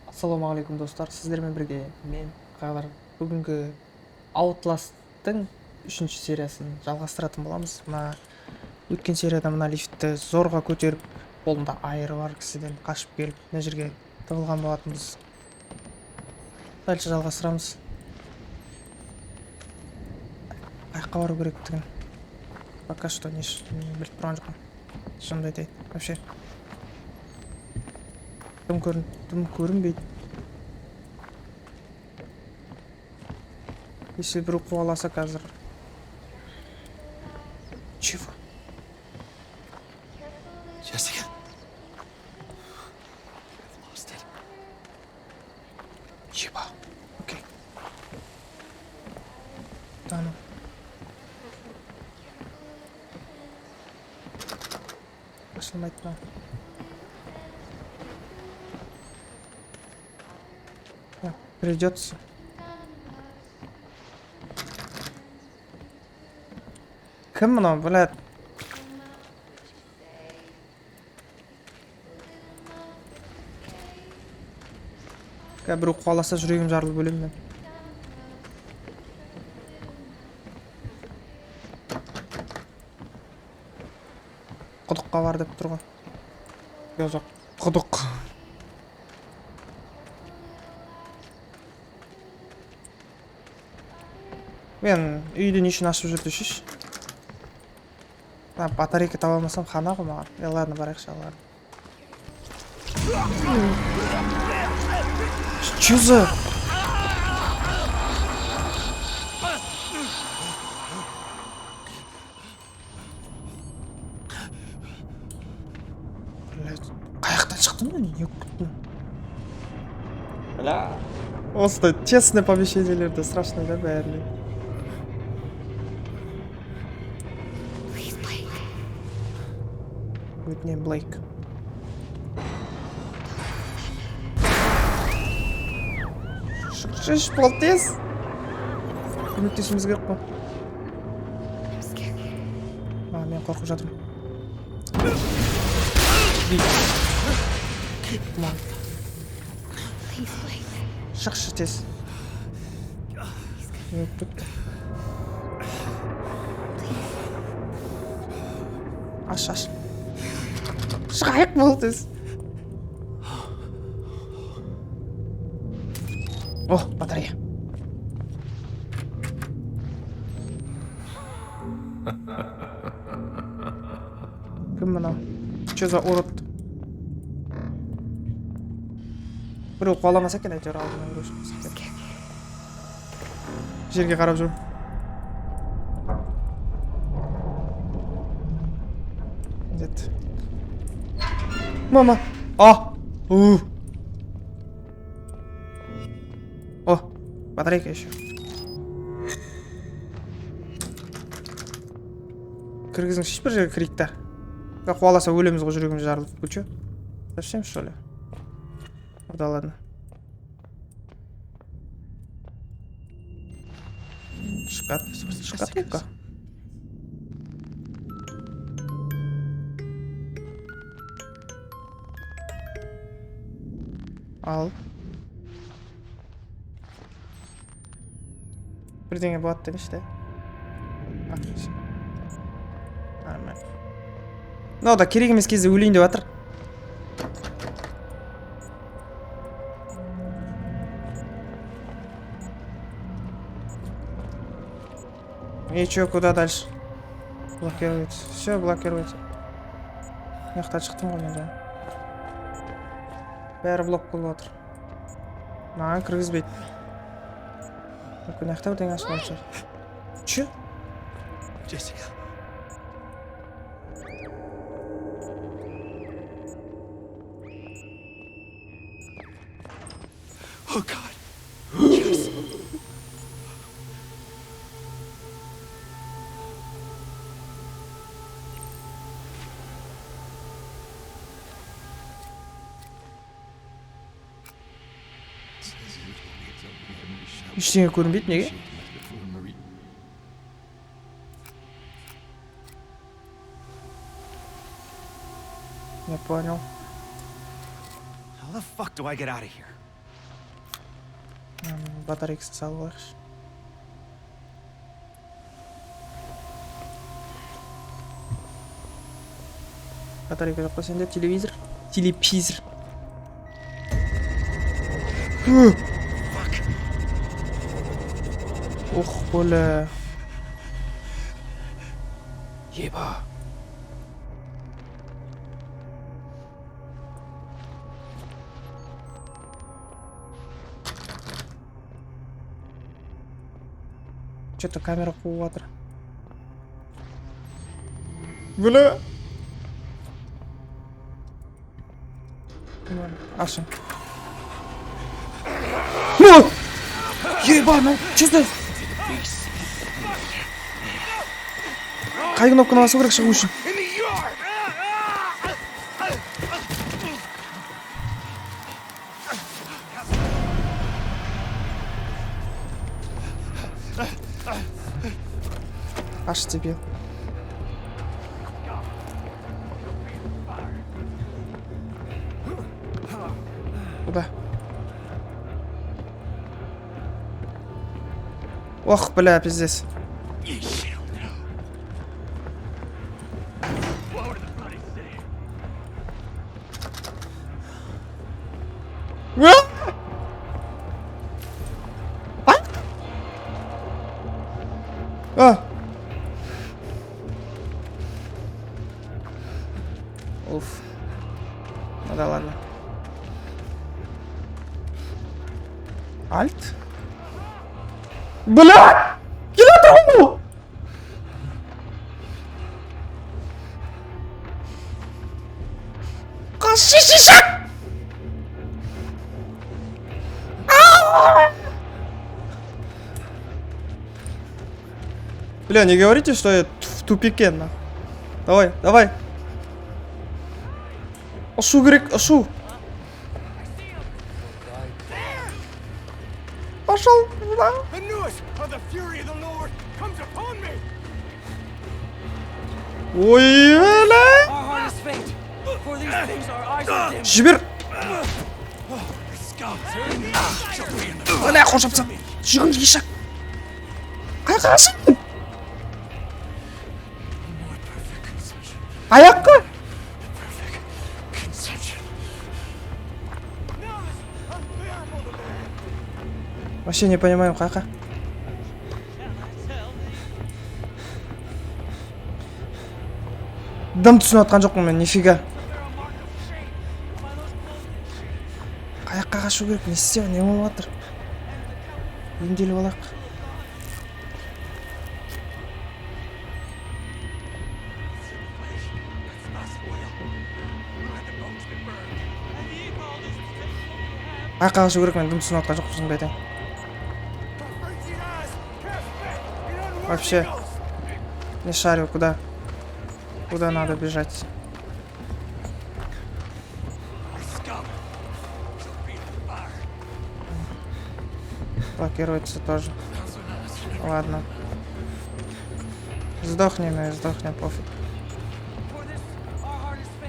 Ассалаумағалейкум достар, сіздермен бірге мен Қайғар. Бүгінгі Outlast'тың 3-ші сериясын жалғастыратын боламыз. Өткен серияда мына лифтті зорға көтеріп, қолында айыры бар кісіден қашып келіп, мына жерге тығылған болатынбыз. Дальше жалғастырамыз. Қайыққа бару керектігін пока что не біліп тұрған жоқпын. Шынымды айтайын, вообще дым көрінбейді. Если біреу қуаласа қазір. Чего? Jessica. I've lost it. Еба. Окей. Да ну. Ашылмайды мынау. Придется. Кім мынау, блядь? Біреу қуаласа жүрегім жарылып өлемін мен. Құдыққа бар деп тұр ғой. Жоқ, құдық. Мен үйді не үшін ашып жүрді шеш? Батарейка таба алмасам хана ғой маған. Ладно, барайықшы алған. Что за? Блядь, қаяқтан шықтым ба не? Не күттім? Бля. Осындай честный помещениелерде страшно да бәріне. Whitney Blake. Шыш болтез. Көмектесуіміз керек қой. Мен қорқып жатырмын. Шықшы тез. Аш. Шайық болтез. О, батарея. Кім мынау? Че за урод? Біреу қуаламаса екен әйтеуір алдынан көрсін. Жерге қарап жүрмін. Деді. Мама! О! О! Батарейка еще. Кіргізің шеш бір жерге кірейік та. Қуаласа өлеміз ғой, жүрегіміз жарылып. Бұл че? Совсем что ли? Да ладно. Шкатулка. Ал. Бірдеңе болады демешті. Отлично. Нормально. Мынау да керек емес кезде өлейін деп жатыр. И чё, куда дальше? Блокируется. Все блокируется. Мынаяқтан шықтым ғой мен жаңа. Бәрі блок болып отыр. Маған кіргізбейді. Мүмкін мынаяқта бірдеңе ашылған шығар. Че? Jessica. Oh God. Yes. Ештеңе көрінбейді, неге? Я понял. How the fuck do I get out of here? Батарейкасын салып алайықшы. Батарейка жоқ па сенде? Телевизор? Ух, бля. Еба. Что-то камера қуып жатыр. Бля. Ашын. Ебаный, что это? Қай кнопканы басу керек шығу үшін? Аш тебе. Куда? Ох, бля, пиздец. Уф. Ну да ладно. Альт? Бля! Километр! Шишак! Бля, не говорите, что я в тупике, на. Давай, давай. Ашу керек, ашу. Пошел. Ой, бля. Жібер. Бля, қошапсам. Жүгін ешак. Қайқасын. Аяққа. Вообще не понимаю, қайқа. Дым түсініп атқан жоқпын мен, нифига. Қаяққа қашу керек, не істеу, не болып жатыр? Емделіп алайық. Қаяққа қашу керек, мен дым түсініп атқан жоқпын, шынымды айтайын. Вообще не шарю, куда надо бежать. Блокируется тоже. Ладно. Сдохнем и сдохнем, пофиг.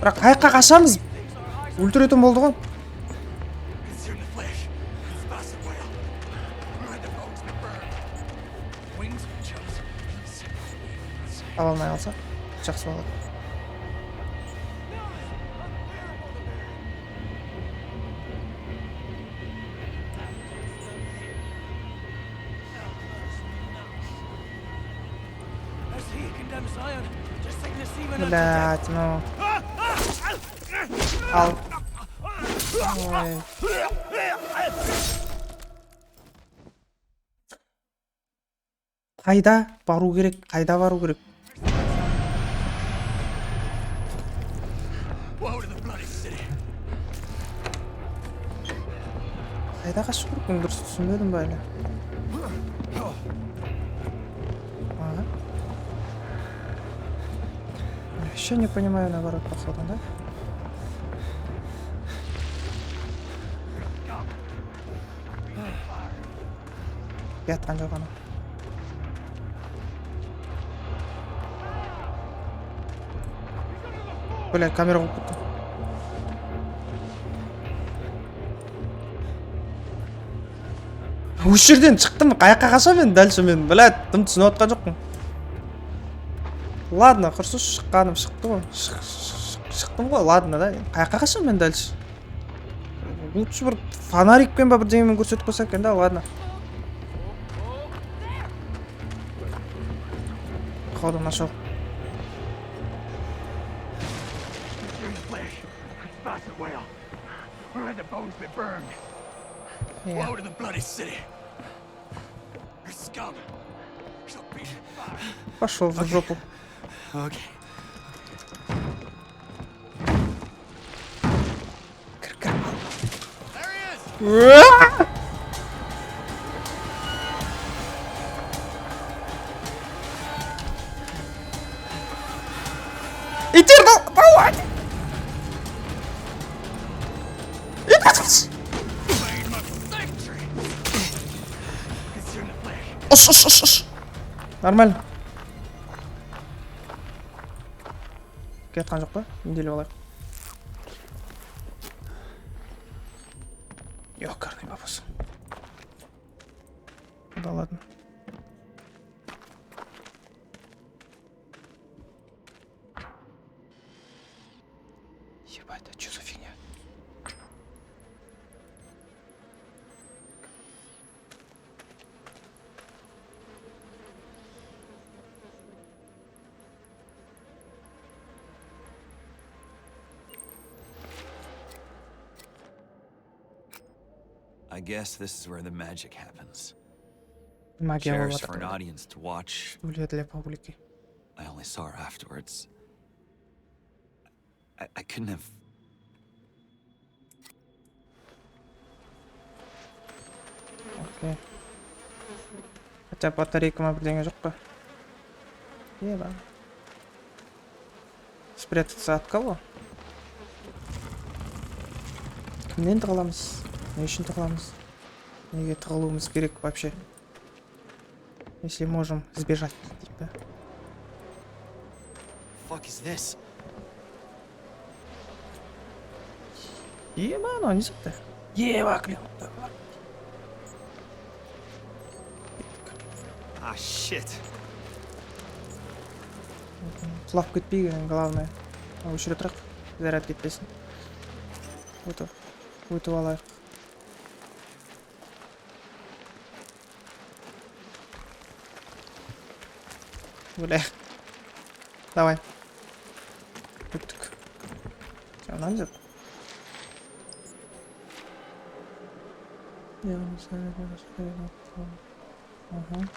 Бірақ қаяққа қашамыз? Өлтіретін болды ғой. Ала алмай қалса, жақсы болады. Блять, ну. Ал. Ой. Қайда бару керек? Қайда бару керек? Қайда қашу керек? Мен дұрыс түсінбедім ба әлі? Вообще не понимаю, наоборот, походу, да? Ятқан жоқ ана. Бля, камера қойып кетті. осы жерден шықтым, қаяққа қашам енді дальше мен, блядь, дым түсініп отқан жоқпын. Ладно, құрсыз шыққаным шықты ғой. Шықтым ғой, ладно да. Қаяққа қашам мен дальше. Лучше бір фонарикпен ба бірдеңемен көрсетіп қойса екен да, ладно. Походу нашел. Yeah. Woe to the bloody city. Your scum shall be devoured. Пошел в жопу. Okay. There he is. Eternal, давай! Claim of victory. Consume the flesh. Ош. Нормально. Кетқан жоқ па? Емделіп алайық. Ёкарный бабасы. Да ладно. Ебать, а что за фигня? I guess this is where the magic happens. Магия Chairs болып for an жатыр. audience to watch. Стулья для публики. I only saw her afterwards. I couldn't have. Окей. Хотя батарейкама бірдеңе жоқ па? Еба. Спрятаться от кого? Кімнен тығыламыз? Не үшін тығыламыз? Неге тығылуымыз керек вообще? Если можем сбежать, типа. Fuck is this? Еба, анау не заты? Еба, клен. Ah, shit. Құлап кетпей, главное. Өшіре тұрақ, заряд кетпесін. Өтіп алайық. Бля. Давай. Өттік. Жаңнан жеп. Ага.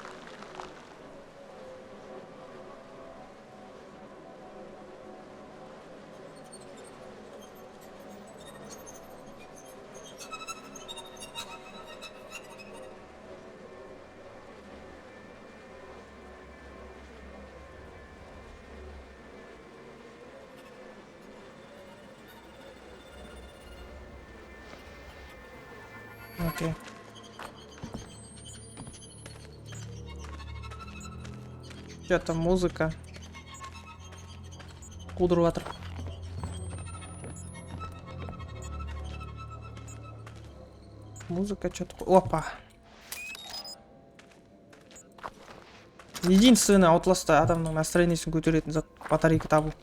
Окей. Что-то музыка. Қудырып жатыр. Музыка что-то... Опа. Единственное Outlast'та адамның настроениесін көтеретін зат батарейка табу.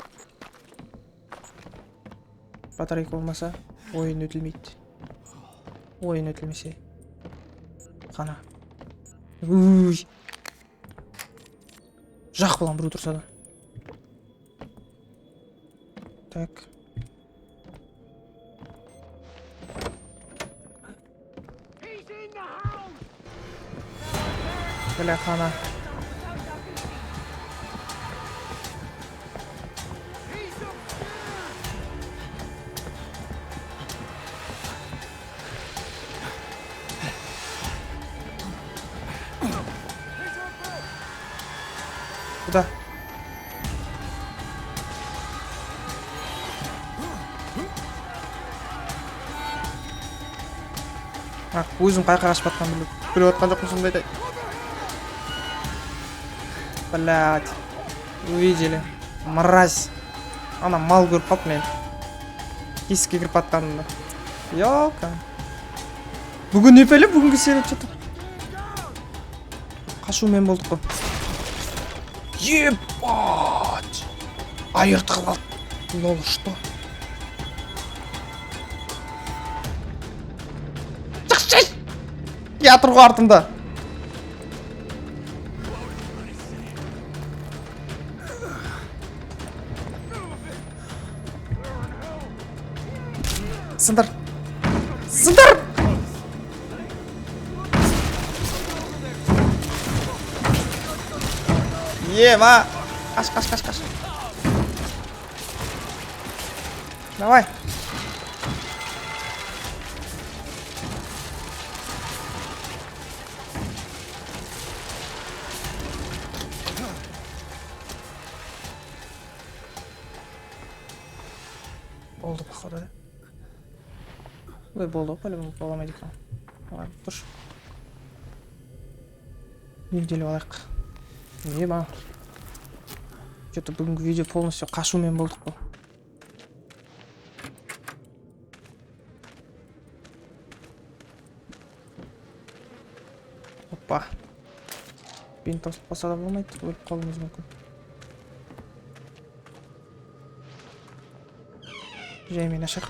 Батарейка болмаса ойын өтілмейді. Ойын өтілмесе қана. Уй. Жақ болған біреу тұрса да. Так. Бля, қана. Куда? Өзім қайқа қашып атқан біліп атқан жоқпын сондайдай. Блядь. Увидели. Мразь. Ана мал көріп қалды мен. Есікке кіріп атқанымда. Ёлка. Бүгін не пәле? Бүгінгі серия что-то Қашумен болдық қой. Ебать! Айыртылып. Лол, что? Шықшы! Я тұрғы артымда. Сындыр. Сындыр! Ема! Қаш. Давай. Oldu походу, да? Ой, болды, по-любому боламайды екен. Ладно, тұршы. Емделіп алайық. Ема. Что-то бүгінгі видео полностью қашумен болдық қой. Опа. Бинт тосып қалса да болмайды, өліп қалуымыз мүмкін. Жаймен ашық.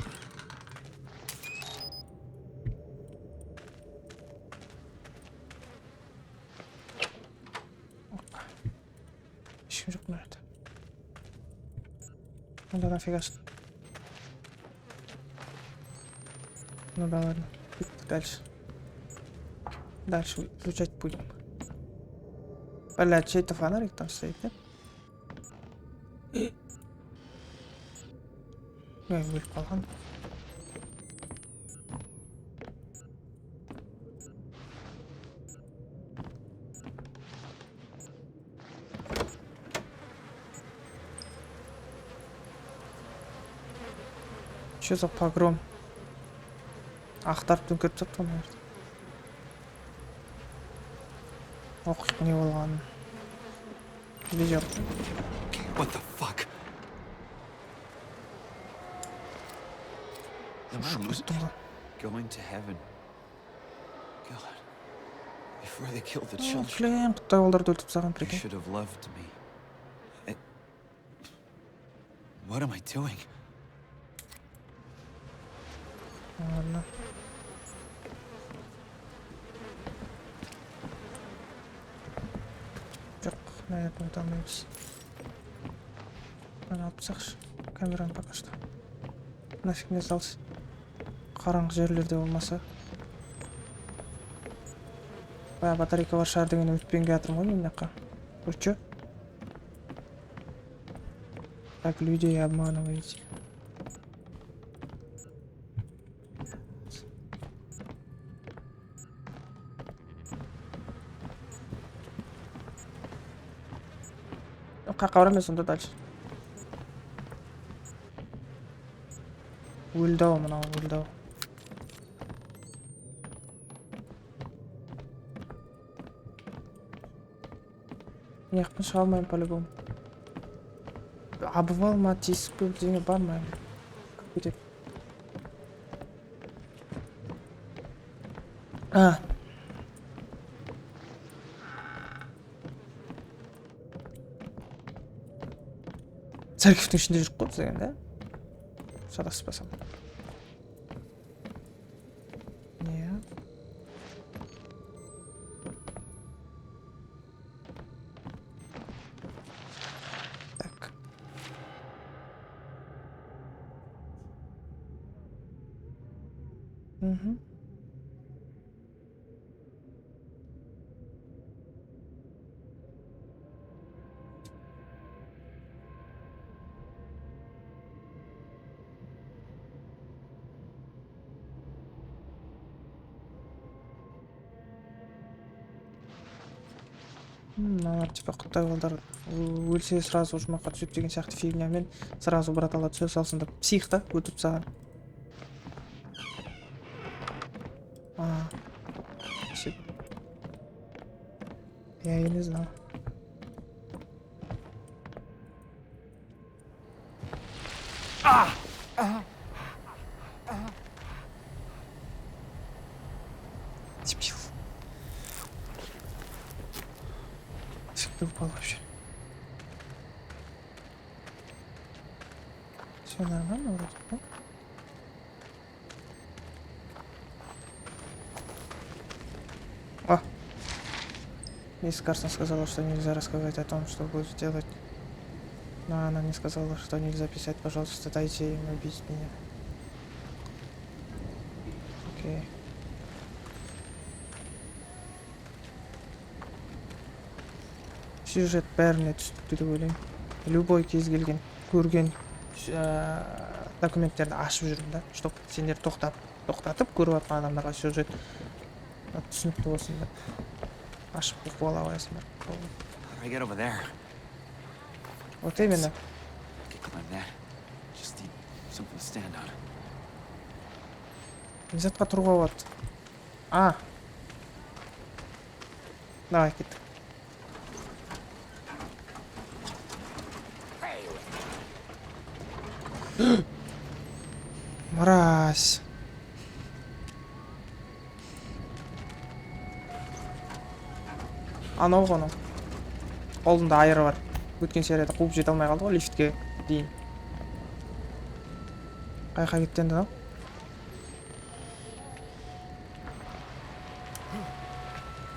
Опа. Ешкім жоқ мына жерде. Онда нафигашын. Ну да ладно. Дальше. Дальше изучать будем. Блядь, чей-то фонарик там стоит, нет? Ой, өліп қалған. Что за погром? Ақтарып төңкеріп тастапты мына жерде. Оқиық не болғанын. Видео. What the fuck? The man was going to heaven. God. Before they killed the children. Блин, құттай балдарды өлтіріп тастаған They прикинь. should have loved me. What am I doing? Ладно. Жоқ, наверное, өте алмаймыз. Мына алып тастақшы. Камераны пока что. Нафиг не сдался. Қараңғы жерлерде болмаса. Бая батарейка бар шығар деген үмітпен келатырмын ғой мен мына жаққа. Вы чё? Так людей обманываете. Қаққа барамын сонда дальше. Өлді-ау мынау, өлді-ау. Мияқтан шыға алмайым по-любому. Обвал ма, тесік пе бірдеңе бар ма? Кетеді. Церковьтің ішінде жүріп қойды деген, да? Шатаспасам. Не? Так. Угу. Мыналар типа құттай балдар өлсе сразу жұмаққа түседі деген сияқты фигнямен сразу брат ала түсе салсын деп псих та өтіп тастаған. Я и не знал. Дебил. Ты упал вообще. Все нормально вроде, да? О! Мисс Карсон сказала, что нельзя рассказывать о том, что будет делать. Но она не сказала, что нельзя писать. Пожалуйста, дайте им убить меня. Окей. Сюжет бәріне түсінікті деп ойлаймын. Любой кез келген көрген документтерді ашып жүрмін да, чтоб сендер тоқтатып көріп жатқан адамдарға сюжет түсінікті болсын деп ашып оқып ала қоясың. How do I get over there? Вот именно. I can climb that. Just need something to stand on. Мезетқа тұруға болады. А. Давай кеттік. Мразь. Анау ғана. Қолында айыры бар. Өткен серияда қуып жете алмай қалды ғой лифтке дейін. Қайқа кетті енді,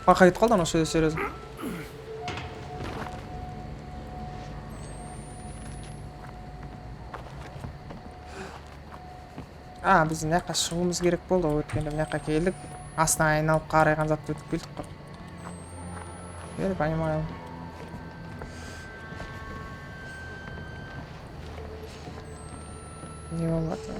Қайқа кетіп қалды анау серияда. Біз мына жаққа шығуымыз керек болды ғой, өткенде мына жаққа келдік. Астынан айналып қарайған затты өтіп келдік қой. Я понимаю. Не болады.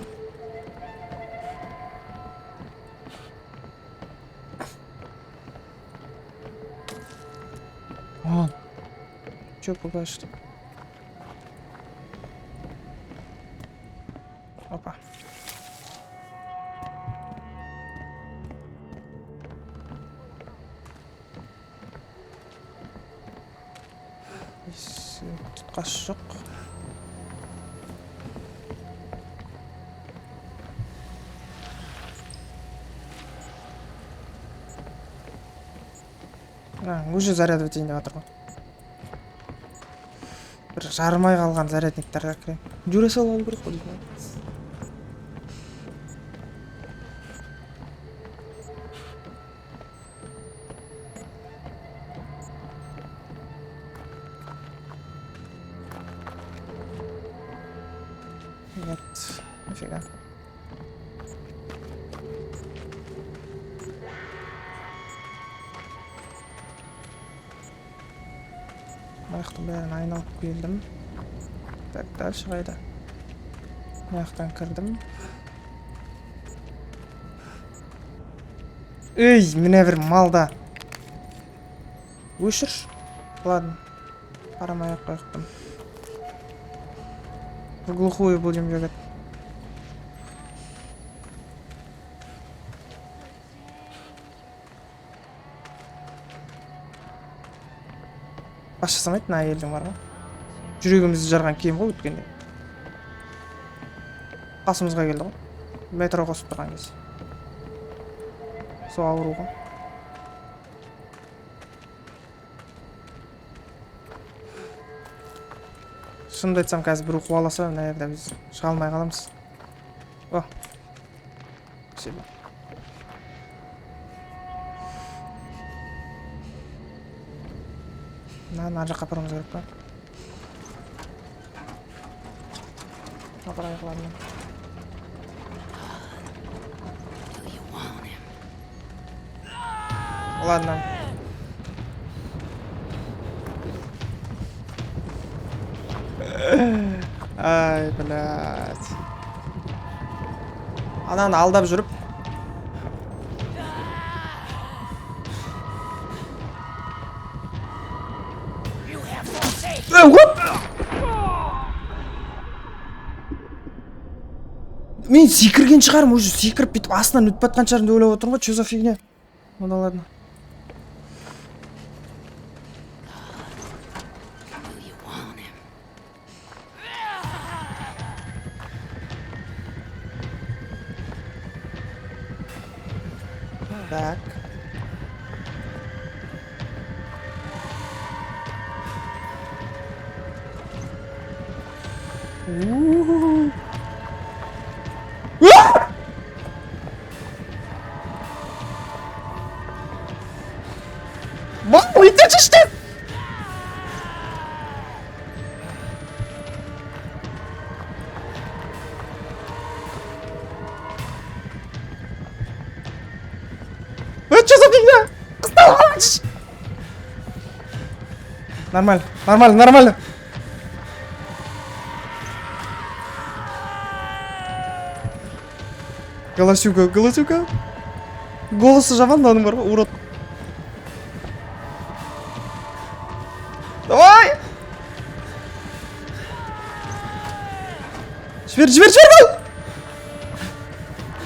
О, чё пугаешь-то? Опа. Тұтқасы жоқ. Уже заряд өтейін деп жатыр ғой. Бір жармай қалған зарядниктарға кірейін. Дюрасел алу керек қой деймін. Нет, нифига. Аяқтың бәрін айналып келдім. Так, дальше қайда? Аяқтан кірдім. Ей, міне бір малда. Өшір. Ладно. Қарамай ақ қойықтым. В глухую будем бегать. Бас жасамайды, мына әйелдің бар ғой. Жүрегімізді жарған киім ғой өткенде. Қасымызға келді ғой. Метро қосып тұрған кез. Сол ауру ғой. Шынымды айтсам, қазір бір қуаласа, мына жерде біз шыға алмай қаламыз. О. Спасибо. Ана жаққа апаруымыз керек па? Апарайық, ладно. Ладно. Ай, блядь. Ананы алдап жүріп. Мен секірген шығарым, уже секіріп бүйтіп астынан өтіп жатқан шығарым деп ойлап отырмын ғой, что за фигня? Ну да ладно. Так. Мам, иди işte. Что за фигня? Оставайся! Нормально, нормально, нормально. Голосюка, голосюка. Голосы жаман мынаның бар ғой, урод. Давай! Жібер, жібер, жібер!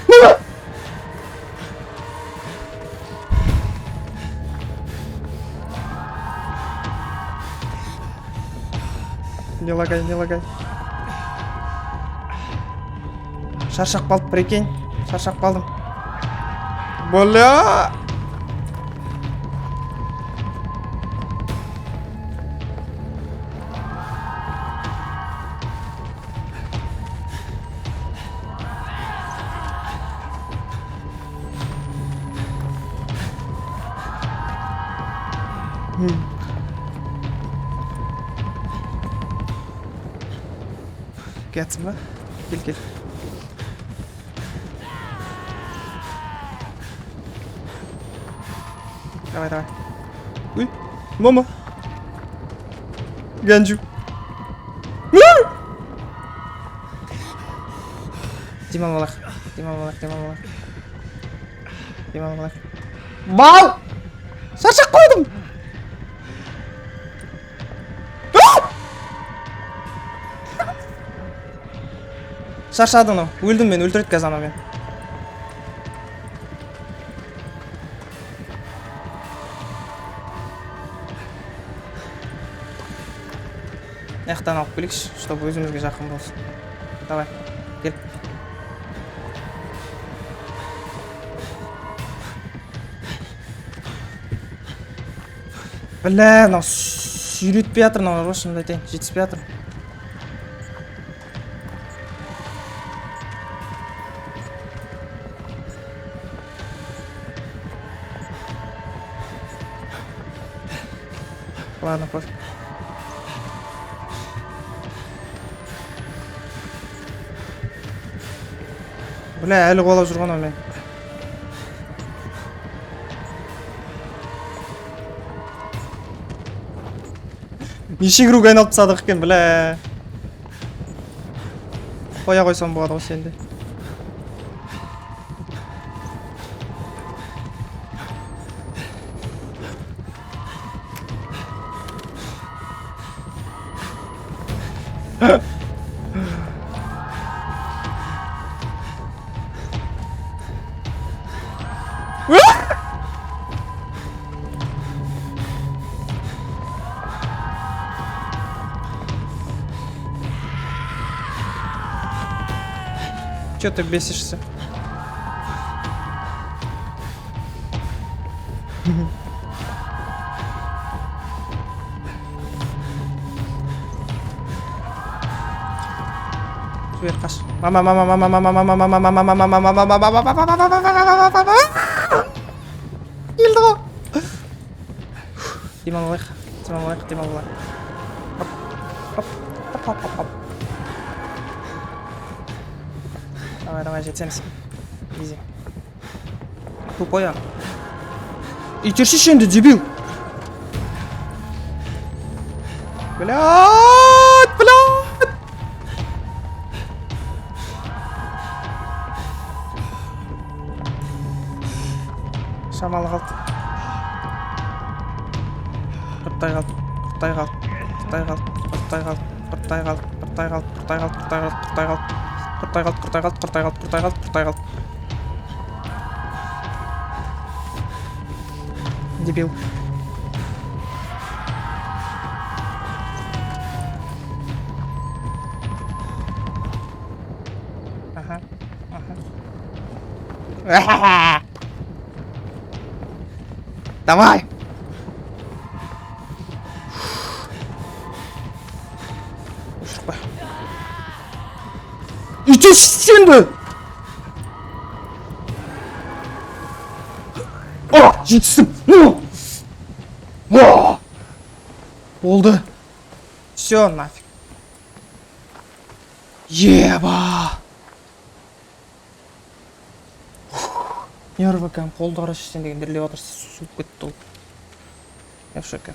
Мама! Не лагай, не лагай. Шаршап қалып, прикинь. Шаршап қалдым. Бля! Келсің ба? Кел, кел. Давай, давай. Ой, мама. Ганджу. Демалмалақ, демалмалақ, демалмалақ. Демалмалақ. Мал! Шаршап қойдым! Шаршады анау. Өлдім мен, өлтіреді қазір анау мен. Аяқтан алып келейікші, чтобы өзімізге жақын болсын. Давай, кел. Бля, анау сүйретпей жатыр, анау шынымды айтайын, жетіспей жатыр. Ладно, пофиг. Бля, әлі қуалап жүрген ау мен. Неше круг айналып тастадық екен, бля. Қоя қойсам болады ғой сенде. Чё ты бесишься? Жібер, қаш. Мама, мама, мама, мама, мама, мама, мама, мама, мама, мама, мама, мама, мама. Келді ғой. Демалайық, демалайық, демалайық. Хоп, хоп, хоп, хоп, хоп. Давай, давай, жетеміз. Изи. Тупой. Итерші енді, дебил. Блядь, блядь. Шамалы қалды. Құрттай қалды, құрттай қалды, құрттай қалды, құрттай қалды, құрттай қалды, құрттай қалды, құрттай қалды, құрттай қалды, құрттай қалды. Құрттай қалды, құрттай қалды, құрттай қалды, құрттай қалды, құрттай қалды. Дебил. Ага, ага. Давай! Ушықпа. сен бе? Жетістім. Болды. Все, нафиг. Еба. Нервыкам қолды қарашы сен деген дірілеп отырса суып кетті ол. Япшака.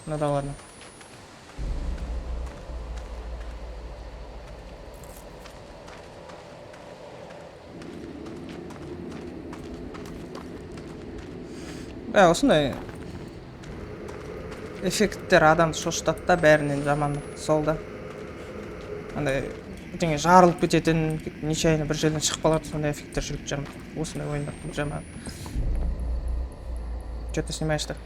Ну да ладно. Осындай эффекттер адамды шошытады да, бәрінен жаман сол да. Андай бірдеңе жарылып кететін, нечаянно бір жерден шығып қалады, сондай эффекттер жүріп жүрмін. Осындай ойындар жаман. Что ты снимаешь-то?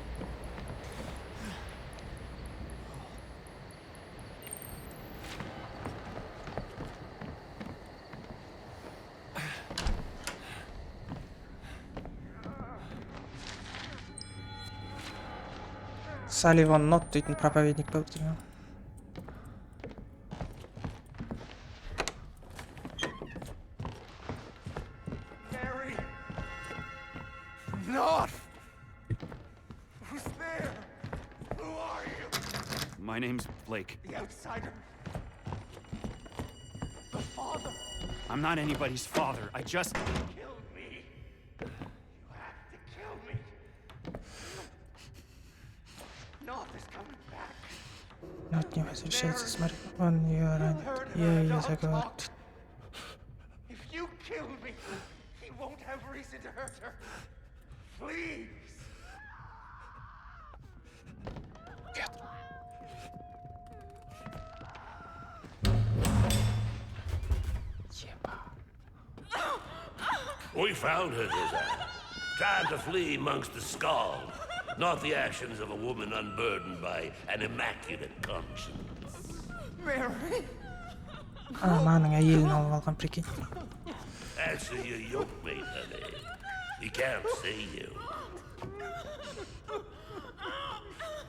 Салливан Нот дейтін проповедник болып тұрмын. Mary! Not! Who's there? Who are you? My name's Blake. The outsider. The father. I'm not anybody's father. I just... Kill me. You have to kill me. Not is coming back. Нот не возвращается, смотри. Он ее ранит. Я ее заговорю. If you kill me, he won't have reason to hurt her. Please. Нет. Еба. We found her, Desire, trying to flee amongst the skulls, not the actions of a woman unburdened by an immaculate conscience. Mary. Ананың әйелін алып алған, прикинь. Answer your yoke mate, honey. He can't see you.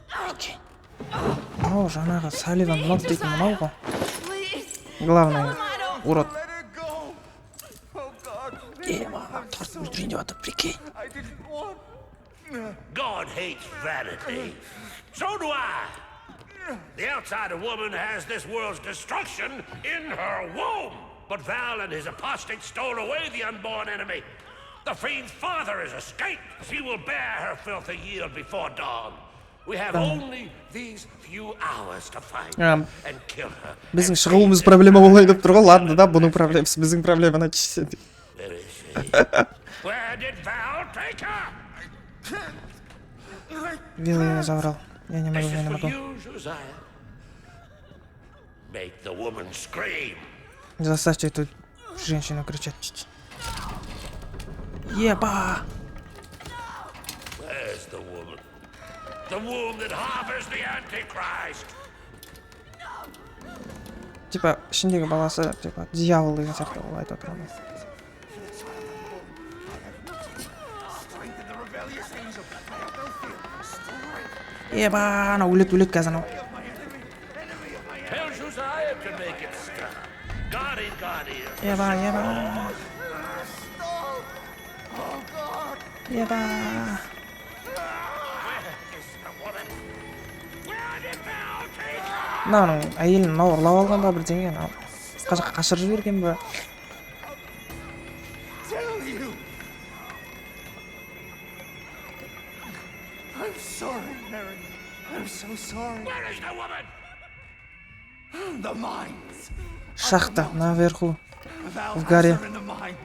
Прикинь. Мынау жаңағы Салливан Нот дейтін мынау ғой. Главный урод. Let her go. Oh God. Маған тартып өлтірейін деп жатыр, прикинь. I didn't want. God hates vanity. So do I. The outsider woman has this world's destruction in her womb. But Val and his apostate stole away the unborn enemy. The fiend's father has escaped. She will bear her filthy yield before dawn. We have only these few hours to find her and kill her. Біздің шығуымыз проблема болмай деп тұр ғой. Ладно да, бұның проблемасы біздің проблеманы шешсе деп. Where is she? Where did Val take her? Вилл ее забрал. Я не могу, This я is не for могу. you, Josiah. Make the woman scream. Заставьте эту женщину кричать. Еба! Where's the woman? The womb that harbors the Antichrist. Типа, ішіндегі баласы, типа, дьявол деген сияқты ол айтып отыр. Еба, анау өледі қазір анау. Tell Josiah to make it stop. Guardian. Еба, еба. Еба. Мынаның әйелін мынау ұрлап алған ба бірдеңе, анау басқа жаққа қашырып жіберген ба? Tell you. I'm sorry, Mary. I'm so sorry. Where is the woman? The mines. Шахта, наверху. Val В has горе. her in the mines.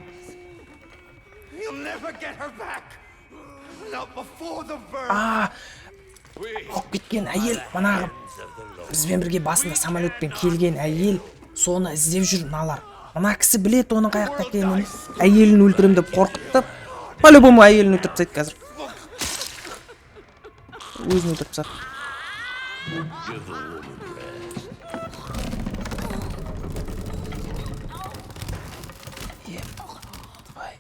You'll never get her back. Not before the birth. Қауып кеткен әйел, манағы бізбен бірге басында самолетпен келген әйел, соны іздеп жүр мыналар. Мына кісі білет оның қай жақта екенін, әйелін өлтірем деп қорқытты. По-любому әйелін өлтіріп тастайды қазір. Өзін өлтіріп тастады. Give the woman rest. Давай.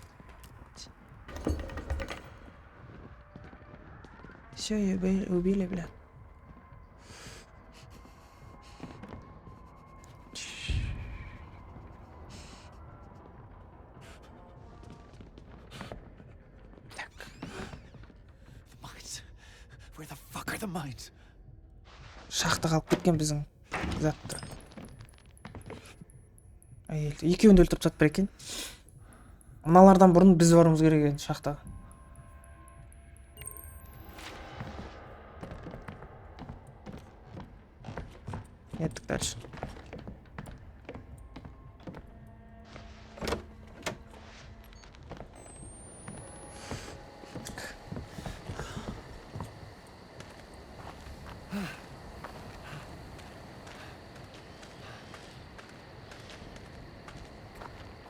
Все, ее убили, бля. Where the fuck are the mines? Шахта қалып кеткен біздің затты. Әйел, екеуін де өлтіріп тастап екен. Мыналардан бұрын біз баруымыз керек екен шахтаға. Еттік дальше.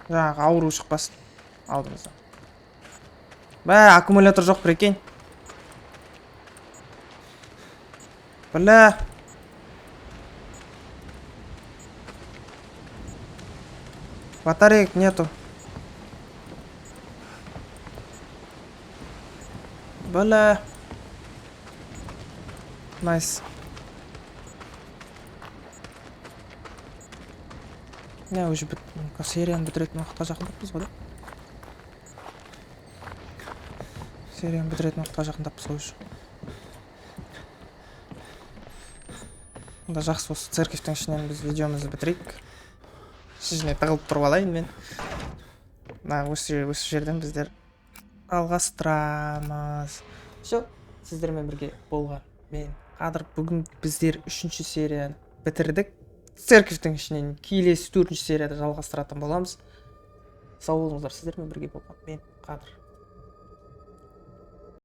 Жаңағы ауру шықпасын алдымызда. Аккумулятор жоқ прикинь. Бля. Батареек нету. Бля. Найс. Не, уже серияны бітіретін уақытқа жақындаппыз ғой, да? Серияны бітіретін уақытқа жақындаппыз ғой уже. Онда жақсы осы церковьтің ішінен біз видеомызды бітірейік. Шежіне тығылып тұрып алайын мен. Осы жерден біздер жалғастырамыз. Все, сіздермен бірге болған мен Қадыр. Бүгін біздер 3-ші серияны бітірдік. Церковьтің ішінен келесі 4-ші серияда жалғастыратын боламыз. Сау болыңыздар, сіздермен бірге болған мен Қадыр.